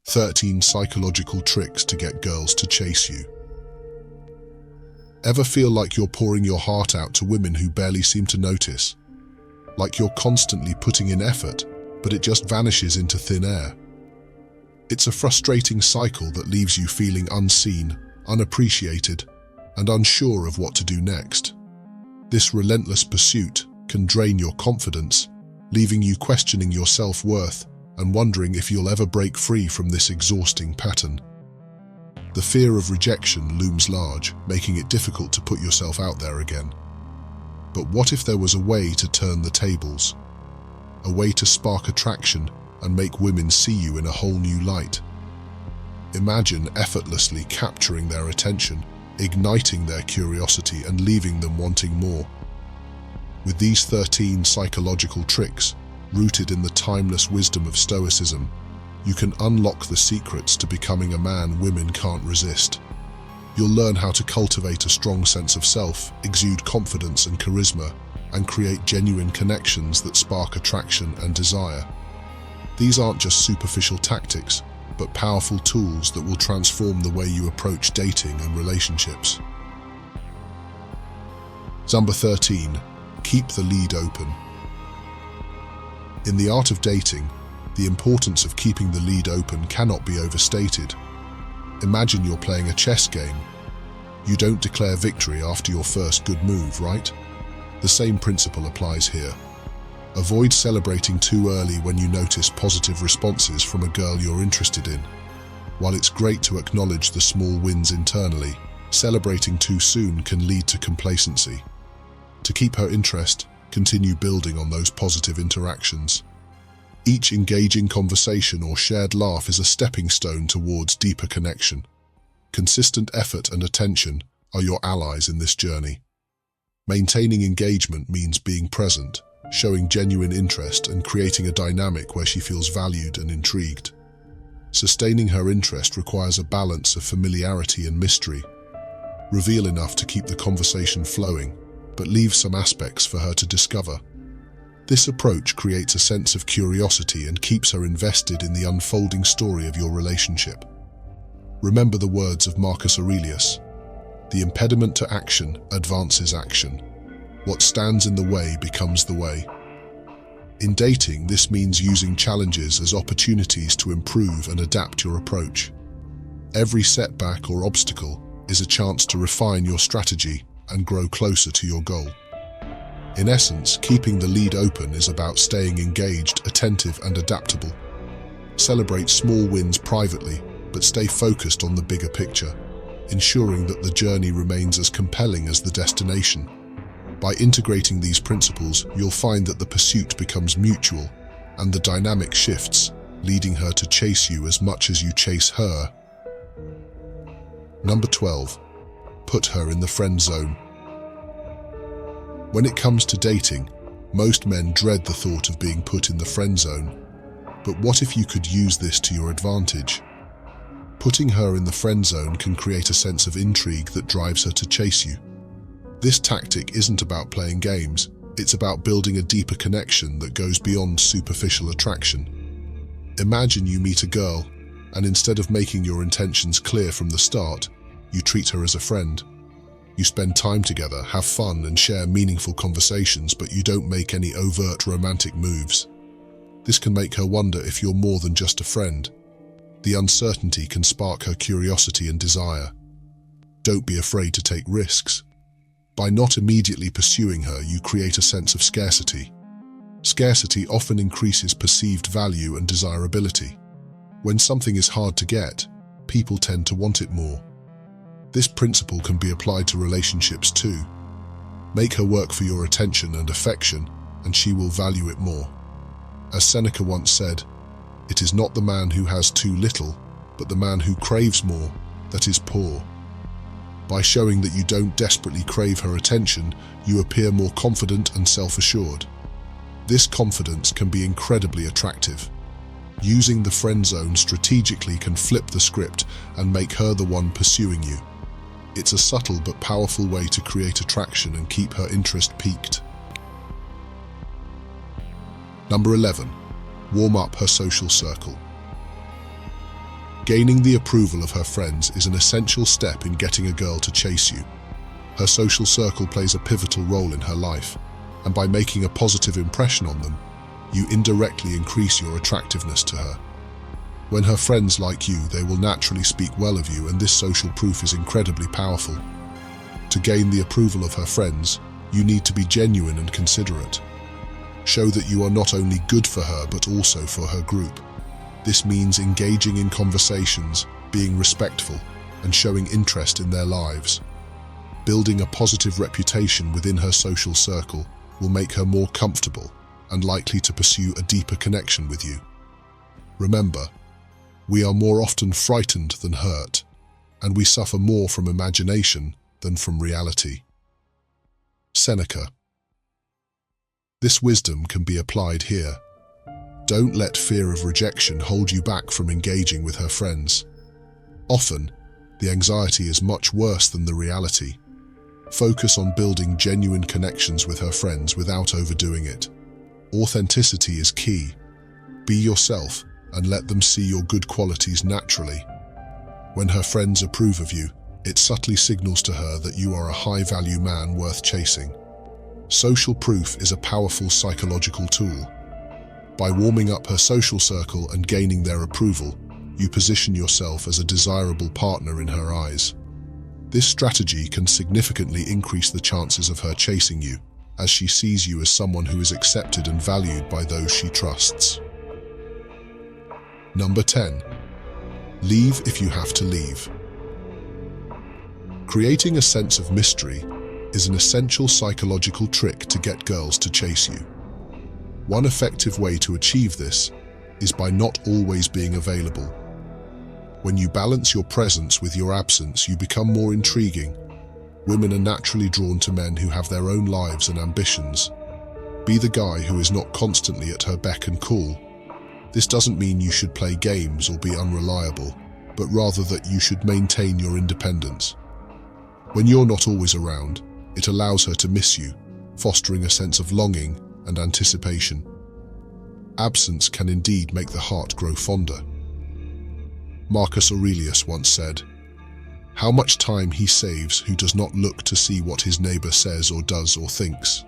13 psychological tricks to get girls to chase you. Ever feel like you're pouring your heart out to women who barely seem to notice? Like you're constantly putting in effort, but it just vanishes into thin air? It's a frustrating cycle that leaves you feeling unseen, unappreciated, and unsure of what to do next. This relentless pursuit can drain your confidence, leaving you questioning your self-worth and wondering if you'll ever break free from this exhausting pattern. The fear of rejection looms large, making it difficult to put yourself out there again. But what if there was a way to turn the tables? A way to spark attraction and make women see you in a whole new light? Imagine effortlessly capturing their attention, igniting their curiosity and leaving them wanting more. With these 13 psychological tricks, rooted in the timeless wisdom of Stoicism, you can unlock the secrets to becoming a man women can't resist. You'll learn how to cultivate a strong sense of self, exude confidence and charisma, and create genuine connections that spark attraction and desire. These aren't just superficial tactics, but powerful tools that will transform the way you approach dating and relationships. Number 13. Keep the lead open. In the art of dating, the importance of keeping the lead open cannot be overstated. Imagine you're playing a chess game. You don't declare victory after your first good move, right? The same principle applies here. Avoid celebrating too early when you notice positive responses from a girl you're interested in. While it's great to acknowledge the small wins internally, celebrating too soon can lead to complacency. To keep her interest, continue building on those positive interactions. Each engaging conversation or shared laugh is a stepping stone towards deeper connection. Consistent effort and attention are your allies in this journey. Maintaining engagement means being present, showing genuine interest and creating a dynamic where she feels valued and intrigued. Sustaining her interest requires a balance of familiarity and mystery. Reveal enough to keep the conversation flowing, but leave some aspects for her to discover. This approach creates a sense of curiosity and keeps her invested in the unfolding story of your relationship. Remember the words of Marcus Aurelius: "The impediment to action advances action. What stands in the way becomes the way." In dating, this means using challenges as opportunities to improve and adapt your approach. Every setback or obstacle is a chance to refine your strategy and grow closer to your goal. In essence, keeping the lead open is about staying engaged, attentive, and adaptable. Celebrate small wins privately, but stay focused on the bigger picture, ensuring that the journey remains as compelling as the destination. By integrating these principles, you'll find that the pursuit becomes mutual and the dynamic shifts, leading her to chase you as much as you chase her. Number 12. Put her in the friend zone. When it comes to dating, most men dread the thought of being put in the friend zone. But what if you could use this to your advantage? Putting her in the friend zone can create a sense of intrigue that drives her to chase you. This tactic isn't about playing games, it's about building a deeper connection that goes beyond superficial attraction. Imagine you meet a girl, and instead of making your intentions clear from the start, you treat her as a friend. You spend time together, have fun, and share meaningful conversations, but you don't make any overt romantic moves. This can make her wonder if you're more than just a friend. The uncertainty can spark her curiosity and desire. Don't be afraid to take risks. By not immediately pursuing her, you create a sense of scarcity. Scarcity often increases perceived value and desirability. When something is hard to get, people tend to want it more. This principle can be applied to relationships too. Make her work for your attention and affection, and she will value it more. As Seneca once said, "It is not the man who has too little, but the man who craves more, that is poor." By showing that you don't desperately crave her attention, you appear more confident and self-assured. This confidence can be incredibly attractive. Using the friend zone strategically can flip the script and make her the one pursuing you. It's a subtle but powerful way to create attraction and keep her interest piqued. Number 11. Warm up her social circle. Gaining the approval of her friends is an essential step in getting a girl to chase you. Her social circle plays a pivotal role in her life, and by making a positive impression on them, you indirectly increase your attractiveness to her. When her friends like you, they will naturally speak well of you, and this social proof is incredibly powerful. To gain the approval of her friends, you need to be genuine and considerate. Show that you are not only good for her, but also for her group. This means engaging in conversations, being respectful, and showing interest in their lives. Building a positive reputation within her social circle will make her more comfortable and likely to pursue a deeper connection with you. Remember, we are more often frightened than hurt, and we suffer more from imagination than from reality. Seneca. This wisdom can be applied here. Don't let fear of rejection hold you back from engaging with her friends. Often, the anxiety is much worse than the reality. Focus on building genuine connections with her friends without overdoing it. Authenticity is key. Be yourself and let them see your good qualities naturally. When her friends approve of you, it subtly signals to her that you are a high-value man worth chasing. Social proof is a powerful psychological tool. By warming up her social circle and gaining their approval, you position yourself as a desirable partner in her eyes. This strategy can significantly increase the chances of her chasing you, as she sees you as someone who is accepted and valued by those she trusts. Number 10. Leave if you have to leave. Creating a sense of mystery is an essential psychological trick to get girls to chase you. One effective way to achieve this is by not always being available. When you balance your presence with your absence, you become more intriguing. Women are naturally drawn to men who have their own lives and ambitions. Be the guy who is not constantly at her beck and call. This doesn't mean you should play games or be unreliable, but rather that you should maintain your independence. When you're not always around, it allows her to miss you, fostering a sense of longing and anticipation. Absence can indeed make the heart grow fonder. Marcus Aurelius once said, "How much time he saves who does not look to see what his neighbor says or does or thinks."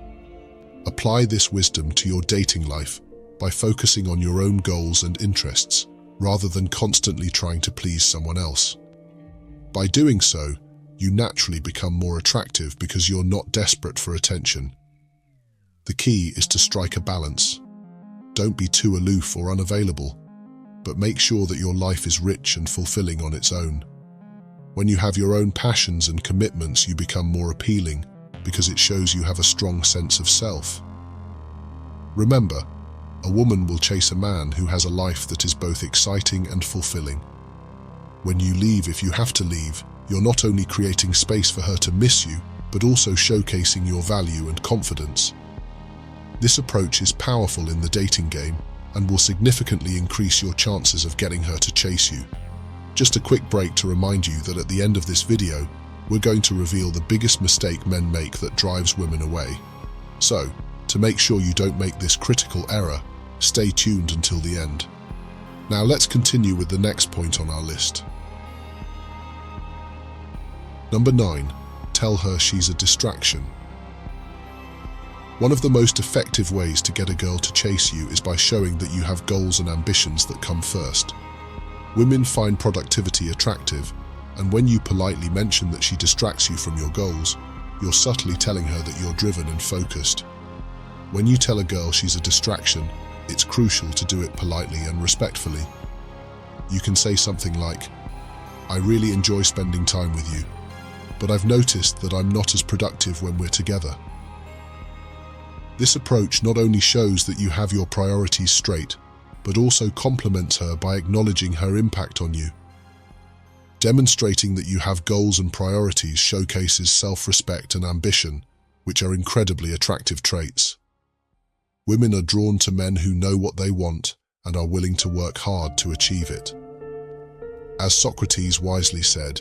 Apply this wisdom to your dating life by focusing on your own goals and interests, rather than constantly trying to please someone else. By doing so, you naturally become more attractive because you're not desperate for attention. The key is to strike a balance. Don't be too aloof or unavailable, but make sure that your life is rich and fulfilling on its own. When you have your own passions and commitments, you become more appealing because it shows you have a strong sense of self. Remember, a woman will chase a man who has a life that is both exciting and fulfilling. When you leave if you have to leave, you're not only creating space for her to miss you, but also showcasing your value and confidence. This approach is powerful in the dating game and will significantly increase your chances of getting her to chase you. Just a quick break to remind you that at the end of this video, we're going to reveal the biggest mistake men make that drives women away. So, to make sure you don't make this critical error, stay tuned until the end. Now let's continue with the next point on our list. Number 9. Tell her she's a distraction. One of the most effective ways to get a girl to chase you is by showing that you have goals and ambitions that come first. Women find productivity attractive, and when you politely mention that she distracts you from your goals, you're subtly telling her that you're driven and focused. When you tell a girl she's a distraction, it's crucial to do it politely and respectfully. You can say something like, "I really enjoy spending time with you, but I've noticed that I'm not as productive when we're together." This approach not only shows that you have your priorities straight, but also compliments her by acknowledging her impact on you. Demonstrating that you have goals and priorities showcases self-respect and ambition, which are incredibly attractive traits. Women are drawn to men who know what they want and are willing to work hard to achieve it. As Socrates wisely said,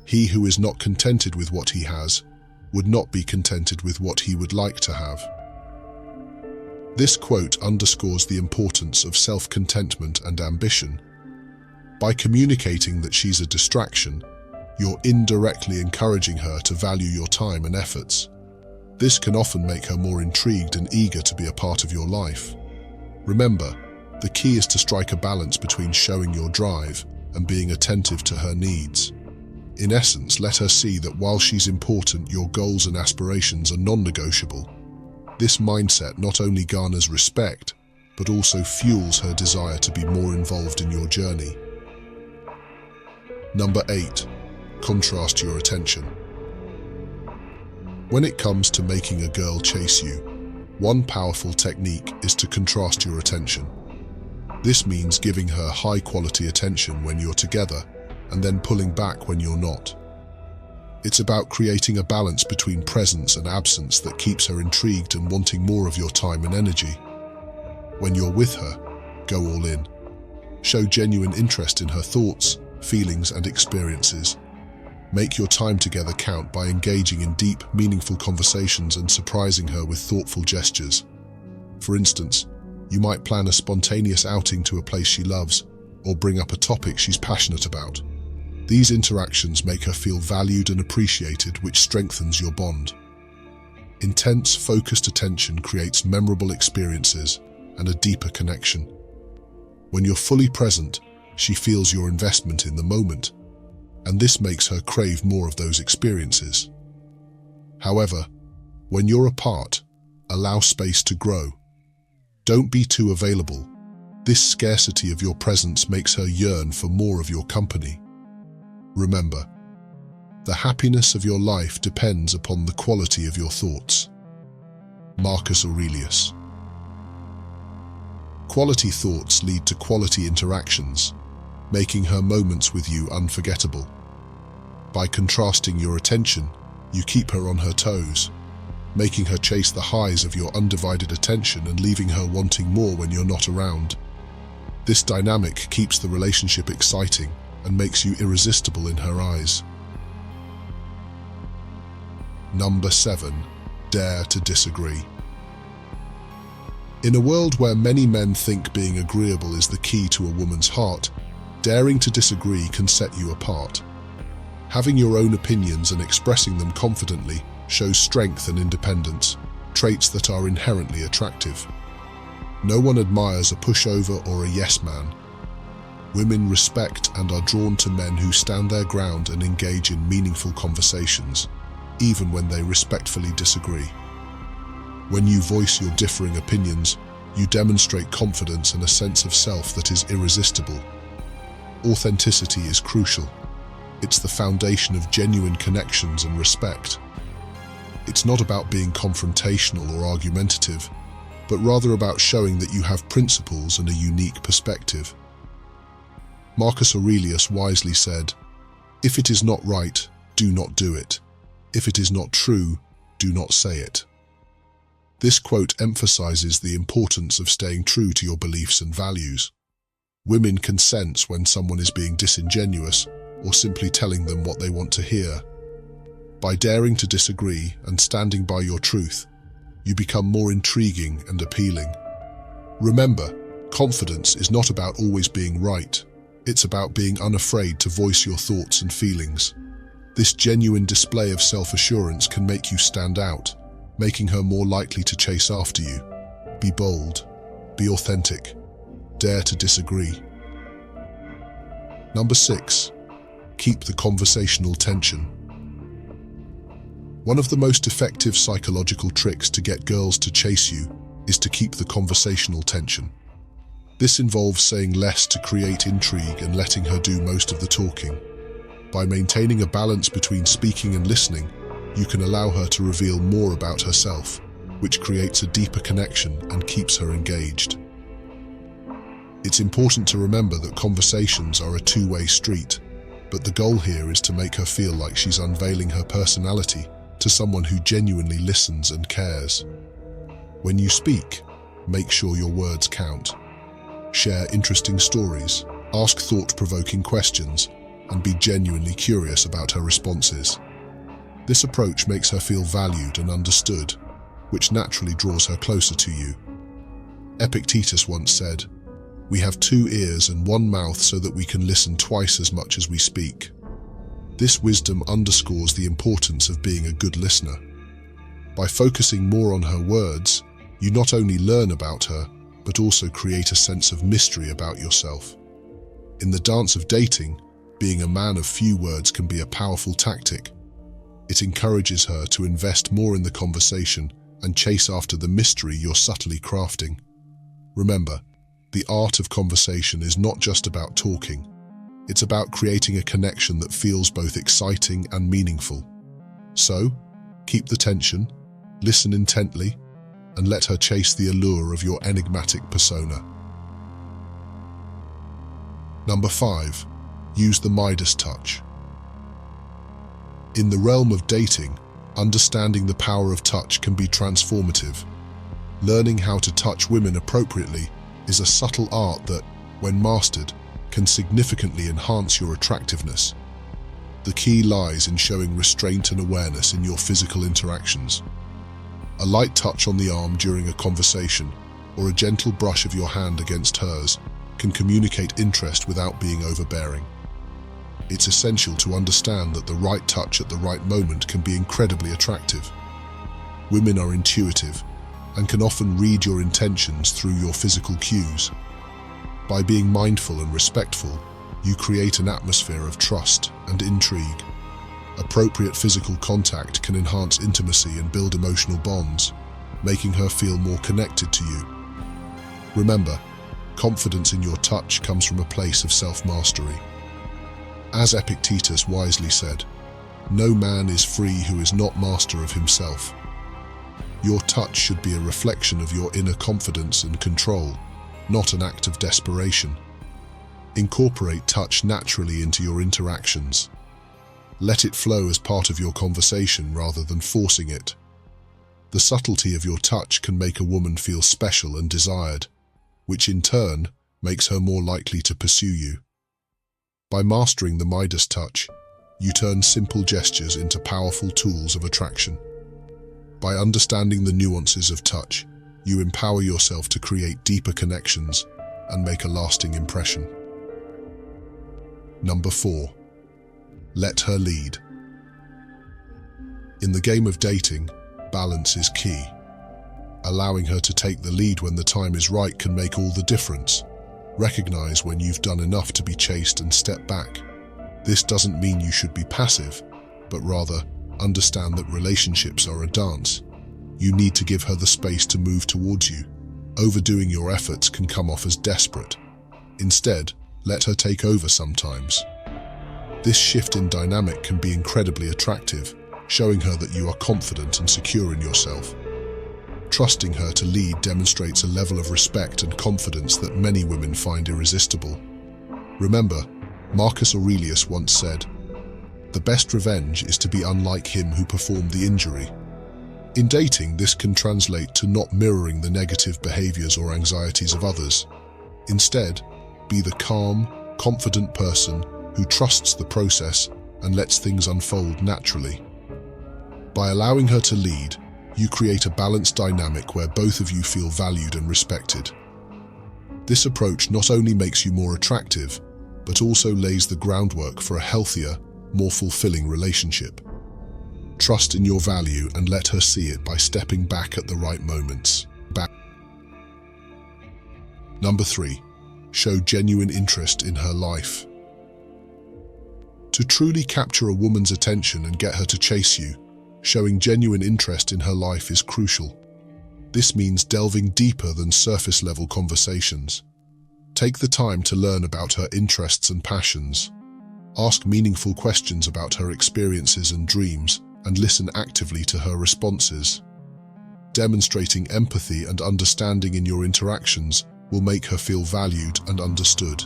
"He who is not contented with what he has would not be contented with what he would like to have." This quote underscores the importance of self-contentment and ambition. By communicating that she's a distraction, you're indirectly encouraging her to value your time and efforts. This can often make her more intrigued and eager to be a part of your life. Remember, the key is to strike a balance between showing your drive and being attentive to her needs. In essence, let her see that while she's important, your goals and aspirations are non-negotiable. This mindset not only garners respect, but also fuels her desire to be more involved in your journey. Number 8. Contrast your attention. When it comes to making a girl chase you, one powerful technique is to contrast your attention. This means giving her high-quality attention when you're together, and then pulling back when you're not. It's about creating a balance between presence and absence that keeps her intrigued and wanting more of your time and energy. When you're with her, go all in. Show genuine interest in her thoughts, feelings, and experiences. Make your time together count by engaging in deep, meaningful conversations and surprising her with thoughtful gestures. For instance, you might plan a spontaneous outing to a place she loves, or bring up a topic she's passionate about. These interactions make her feel valued and appreciated, which strengthens your bond. Intense, focused attention creates memorable experiences and a deeper connection. When you're fully present, she feels your investment in the moment, and this makes her crave more of those experiences. However, when you're apart, allow space to grow. Don't be too available. This scarcity of your presence makes her yearn for more of your company. Remember, the happiness of your life depends upon the quality of your thoughts. Marcus Aurelius. Quality thoughts lead to quality interactions, making her moments with you unforgettable. By contrasting your attention, you keep her on her toes, making her chase the highs of your undivided attention and leaving her wanting more when you're not around. This dynamic keeps the relationship exciting and makes you irresistible in her eyes. Number 7. Dare to disagree. In a world where many men think being agreeable is the key to a woman's heart, daring to disagree can set you apart. Having your own opinions and expressing them confidently shows strength and independence, traits that are inherently attractive. No one admires a pushover or a yes man. Women respect and are drawn to men who stand their ground and engage in meaningful conversations, even when they respectfully disagree. When you voice your differing opinions, you demonstrate confidence and a sense of self that is irresistible. Authenticity is crucial. It's the foundation of genuine connections and respect. It's not about being confrontational or argumentative, but rather about showing that you have principles and a unique perspective. Marcus Aurelius wisely said, "If it is not right, do not do it. If it is not true, do not say it." This quote emphasizes the importance of staying true to your beliefs and values. Women can sense when someone is being disingenuous or simply telling them what they want to hear. By daring to disagree and standing by your truth, you become more intriguing and appealing. Remember, confidence is not about always being right. It's about being unafraid to voice your thoughts and feelings. This genuine display of self-assurance can make you stand out, making her more likely to chase after you. Be bold. Be authentic. Dare to disagree. Number 6. Keep the conversational tension. One of the most effective psychological tricks to get girls to chase you is to keep the conversational tension. This involves saying less to create intrigue and letting her do most of the talking. By maintaining a balance between speaking and listening, you can allow her to reveal more about herself, which creates a deeper connection and keeps her engaged. It's important to remember that conversations are a two-way street, but the goal here is to make her feel like she's unveiling her personality to someone who genuinely listens and cares. When you speak, make sure your words count. Share interesting stories, ask thought-provoking questions, and be genuinely curious about her responses. This approach makes her feel valued and understood, which naturally draws her closer to you. Epictetus once said, We have 2 ears and 1 mouth so that we can listen twice as much as we speak. This wisdom underscores the importance of being a good listener. By focusing more on her words, you not only learn about her, but also create a sense of mystery about yourself. In the dance of dating, being a man of few words can be a powerful tactic. It encourages her to invest more in the conversation and chase after the mystery you're subtly crafting. Remember, the art of conversation is not just about talking. It's about creating a connection that feels both exciting and meaningful. So, keep the tension, listen intently, and let her chase the allure of your enigmatic persona. Number 5. Use the Midas touch. In the realm of dating, understanding the power of touch can be transformative. Learning how to touch women appropriately is a subtle art that, when mastered, can significantly enhance your attractiveness. The key lies in showing restraint and awareness in your physical interactions. A light touch on the arm during a conversation, or a gentle brush of your hand against hers, can communicate interest without being overbearing. It's essential to understand that the right touch at the right moment can be incredibly attractive. Women are intuitive and can often read your intentions through your physical cues. By being mindful and respectful, you create an atmosphere of trust and intrigue. Appropriate physical contact can enhance intimacy and build emotional bonds, making her feel more connected to you. Remember, confidence in your touch comes from a place of self-mastery. As Epictetus wisely said, "No man is free who is not master of himself." Your touch should be a reflection of your inner confidence and control, not an act of desperation. Incorporate touch naturally into your interactions. Let it flow as part of your conversation rather than forcing it. The subtlety of your touch can make a woman feel special and desired, which in turn makes her more likely to pursue you. By mastering the Midas touch, you turn simple gestures into powerful tools of attraction. By understanding the nuances of touch, you empower yourself to create deeper connections and make a lasting impression. Number 4. Let her lead. In the game of dating, balance is key. Allowing her to take the lead when the time is right can make all the difference. Recognize when you've done enough to be chased and step back. This doesn't mean you should be passive, but rather understand that relationships are a dance. You need to give her the space to move towards you. Overdoing your efforts can come off as desperate. Instead, let her take over sometimes. This shift in dynamic can be incredibly attractive, showing her that you are confident and secure in yourself. Trusting her to lead demonstrates a level of respect and confidence that many women find irresistible. Remember, Marcus Aurelius once said, "The best revenge is to be unlike him who performed the injury." In dating, this can translate to not mirroring the negative behaviors or anxieties of others. Instead, be the calm, confident person who trusts the process and lets things unfold naturally. By allowing her to lead, you create a balanced dynamic where both of you feel valued and respected. This approach not only makes you more attractive, but also lays the groundwork for a healthier, more fulfilling relationship. Trust in your value and let her see it by stepping back at the right moments. Number 3. Show genuine interest in her life. To truly capture a woman's attention and get her to chase you, showing genuine interest in her life is crucial. This means delving deeper than surface-level conversations. Take the time to learn about her interests and passions. Ask meaningful questions about her experiences and dreams, and listen actively to her responses. Demonstrating empathy and understanding in your interactions will make her feel valued and understood.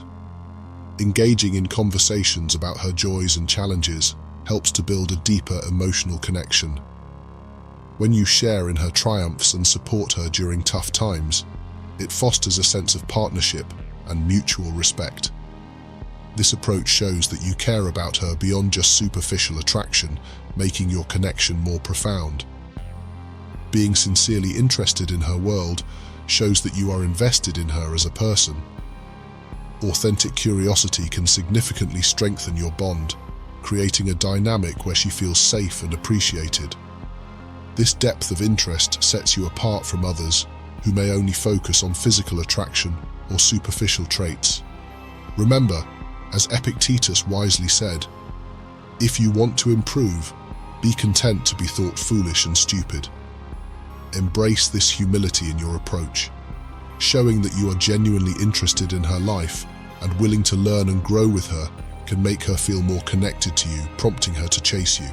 Engaging in conversations about her joys and challenges helps to build a deeper emotional connection. When you share in her triumphs and support her during tough times, it fosters a sense of partnership and mutual respect. This approach shows that you care about her beyond just superficial attraction, making your connection more profound. Being sincerely interested in her world shows that you are invested in her as a person. Authentic curiosity can significantly strengthen your bond, creating a dynamic where she feels safe and appreciated. This depth of interest sets you apart from others who may only focus on physical attraction or superficial traits. Remember, as Epictetus wisely said, "If you want to improve, be content to be thought foolish and stupid." Embrace this humility in your approach, showing that you are genuinely interested in her life and willing to learn and grow with her can make her feel more connected to you, prompting her to chase you.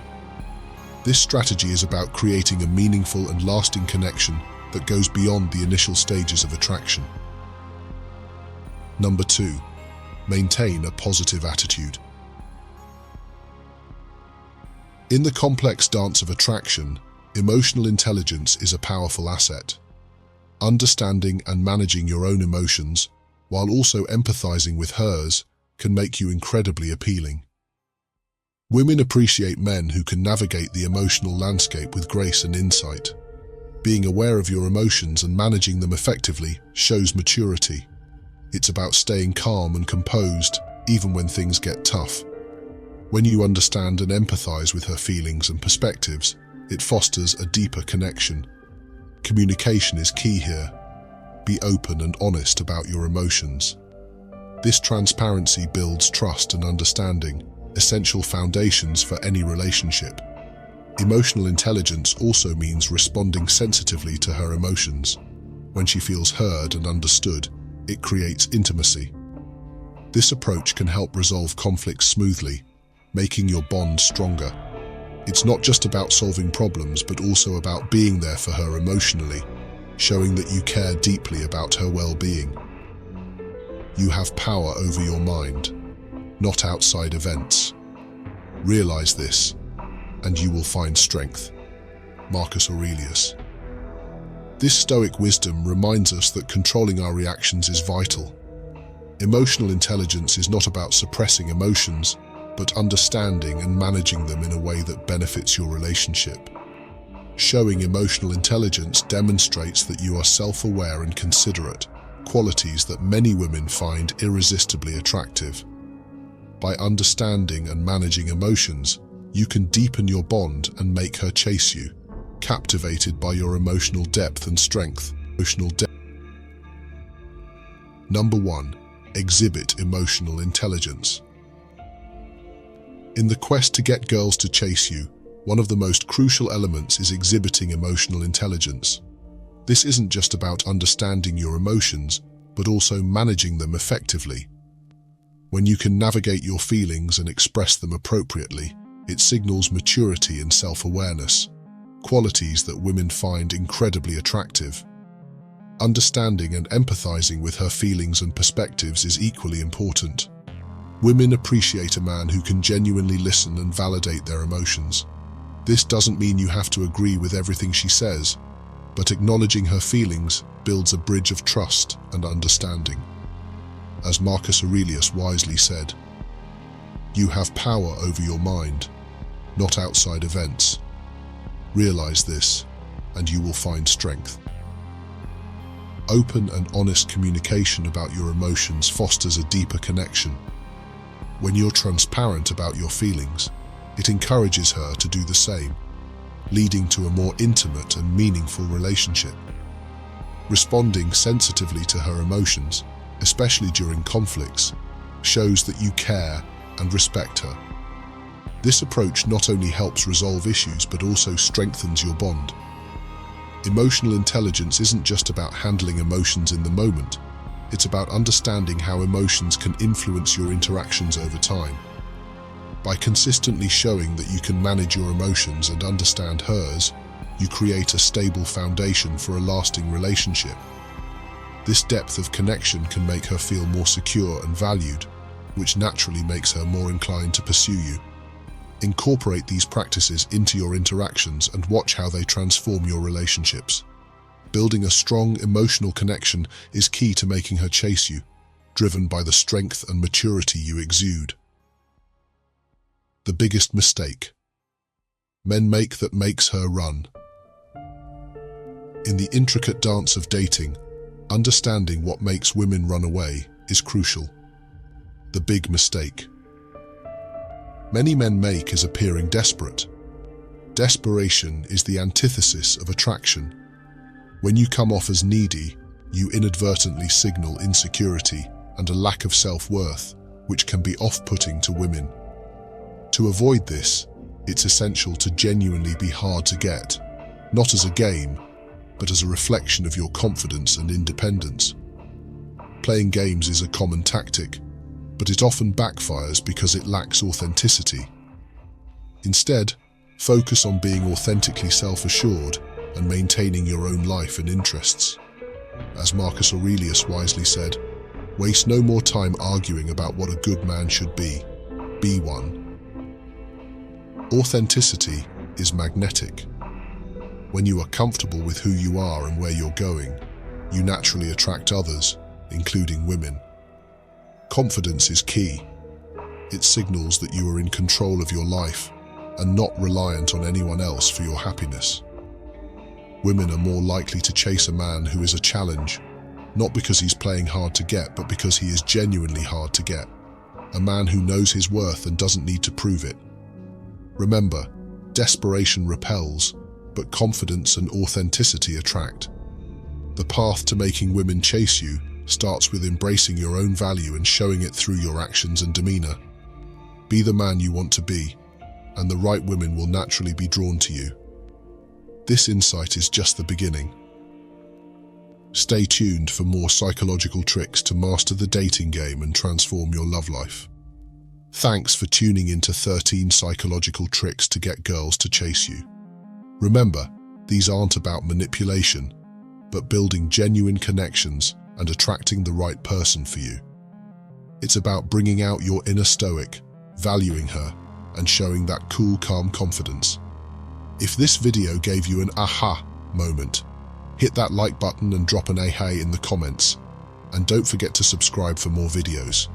This strategy is about creating a meaningful and lasting connection that goes beyond the initial stages of attraction. Number 2, maintain a positive attitude. In the complex dance of attraction, emotional intelligence is a powerful asset. Understanding and managing your own emotions, while also empathizing with hers, can make you incredibly appealing. Women appreciate men who can navigate the emotional landscape with grace and insight. Being aware of your emotions and managing them effectively shows maturity. It's about staying calm and composed, even when things get tough. When you understand and empathize with her feelings and perspectives, it fosters a deeper connection. Communication is key here. Be open and honest about your emotions. This transparency builds trust and understanding, essential foundations for any relationship. Emotional intelligence also means responding sensitively to her emotions. When she feels heard and understood, it creates intimacy. This approach can help resolve conflicts smoothly, making your bond stronger. It's not just about solving problems, but also about being there for her emotionally, showing that you care deeply about her well-being. You have power over your mind, not outside events. Realize this, and you will find strength. Marcus Aurelius. This Stoic wisdom reminds us that controlling our reactions is vital. Emotional intelligence is not about suppressing emotions, but understanding and managing them in a way that benefits your relationship. Showing emotional intelligence demonstrates that you are self-aware and considerate, qualities that many women find irresistibly attractive. By understanding and managing emotions, you can deepen your bond and make her chase you, captivated by your emotional depth and strength. Number 1. Exhibit emotional intelligence. In the quest to get girls to chase you, one of the most crucial elements is exhibiting emotional intelligence. This isn't just about understanding your emotions, but also managing them effectively. When you can navigate your feelings and express them appropriately, it signals maturity and self-awareness, qualities that women find incredibly attractive. Understanding and empathizing with her feelings and perspectives is equally important. Women appreciate a man who can genuinely listen and validate their emotions. This doesn't mean you have to agree with everything she says, but acknowledging her feelings builds a bridge of trust and understanding. As Marcus Aurelius wisely said, "You have power over your mind, not outside events. Realize this, and you will find strength." Open and honest communication about your emotions fosters a deeper connection. When you're transparent about your feelings, it encourages her to do the same, leading to a more intimate and meaningful relationship. Responding sensitively to her emotions, especially during conflicts, shows that you care and respect her. This approach not only helps resolve issues but also strengthens your bond. Emotional intelligence isn't just about handling emotions in the moment. It's about understanding how emotions can influence your interactions over time. By consistently showing that you can manage your emotions and understand hers, you create a stable foundation for a lasting relationship. This depth of connection can make her feel more secure and valued, which naturally makes her more inclined to pursue you. Incorporate these practices into your interactions and watch how they transform your relationships. Building a strong emotional connection is key to making her chase you, driven by the strength and maturity you exude. The biggest mistake men make that makes her run. In the intricate dance of dating, understanding what makes women run away is crucial. The big mistake many men make is appearing desperate. Desperation is the antithesis of attraction. When you come off as needy, you inadvertently signal insecurity and a lack of self-worth, which can be off-putting to women. To avoid this, it's essential to genuinely be hard to get, not as a game, but as a reflection of your confidence and independence. Playing games is a common tactic, but it often backfires because it lacks authenticity. Instead, focus on being authentically self-assured and maintaining your own life and interests. As Marcus Aurelius wisely said, waste no more time arguing about what a good man should be. Be one. Authenticity is magnetic. When you are comfortable with who you are and where you're going, you naturally attract others, including women. Confidence is key. It signals that you are in control of your life and not reliant on anyone else for your happiness. Women are more likely to chase a man who is a challenge, not because he's playing hard to get, but because he is genuinely hard to get. A man who knows his worth and doesn't need to prove it. Remember, desperation repels, but confidence and authenticity attract. The path to making women chase you starts with embracing your own value and showing it through your actions and demeanor. Be the man you want to be, and the right women will naturally be drawn to you. This insight is just the beginning. Stay tuned for more psychological tricks to master the dating game and transform your love life. Thanks for tuning into 13 psychological tricks to get girls to chase you. Remember, these aren't about manipulation, but building genuine connections and attracting the right person for you. It's about bringing out your inner Stoic, valuing her, and showing that cool, calm confidence. If this video gave you an aha moment, hit that like button and drop an aha in the comments. And don't forget to subscribe for more videos.